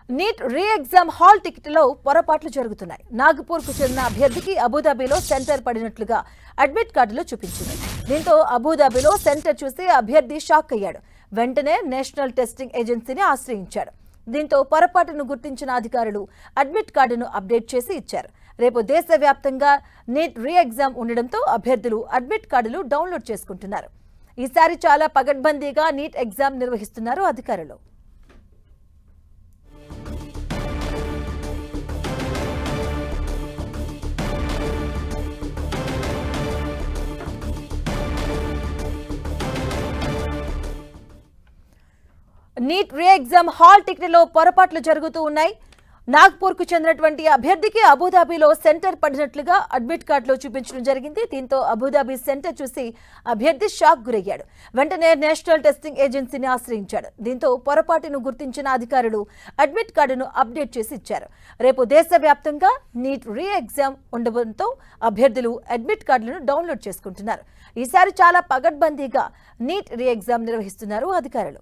Neat re exam hall టికెట్లో పొరపాట్లు జరుగుతున్నాయి. నాగపూర్కు చెందిన అభ్యర్థికి అబుదాబిలో సెంటర్ పడినట్లుగా అడ్మిట్ కార్డులో చూపించింది. దీంతో అబుదాబిలో సెంటర్ చూసి అభ్యర్థి షాక్ అయ్యాడు. వెంటనే నేషనల్ టెస్టింగ్ ఏజెన్సీని ఆశ్రయించాడు. దీంతో పొరపాటును గుర్తించిన అధికారులు అడ్మిట్ కార్డును అప్డేట్ చేసి ఇచ్చారు. రేపు దేశవ్యాప్తంగా నీట్ రీ ఎగ్జామ్ ఉండడంతో అభ్యర్థులు అడ్మిట్ కార్డులు డౌన్లోడ్ చేసుకుంటున్నారు. ఈసారి చాలా పగడ్బందీగా నీట్ ఎగ్జామ్ నిర్వహిస్తున్నారు అధికారులు. నీట్ రీ ఎగ్జామ్ హాల్ టికెట్లో పొరపాట్లు జరుగుతూ ఉన్నాయి. నాగ్పూర్కు చెందినటువంటి అభ్యర్థికి అబుదాబిలో సెంటర్ పడినట్లుగా అడ్మిట్ కార్డులో చూపించడం జరిగింది. దీంతో అబుదాబి సెంటర్ చూసి అభ్యర్థి షాక్ గురయ్యాడు. వెంటనే నేషనల్ టెస్టింగ్ ఏజెన్సీని ఆశ్రయించాడు. దీంతో పొరపాటును గుర్తించిన అధికారులు అడ్మిట్ కార్డును అప్డేట్ చేసి ఇచ్చారు. రేపు దేశవ్యాప్తంగా నీట్ రీ ఎగ్జామ్ ఉండడంతో అభ్యర్థులు అడ్మిట్ కార్డులను డౌన్లోడ్ చేసుకుంటున్నారు. ఈసారి చాలా పగడ్బందీగా నీట్ రీ ఎగ్జామ్ నిర్వహిస్తున్నారు అధికారులు.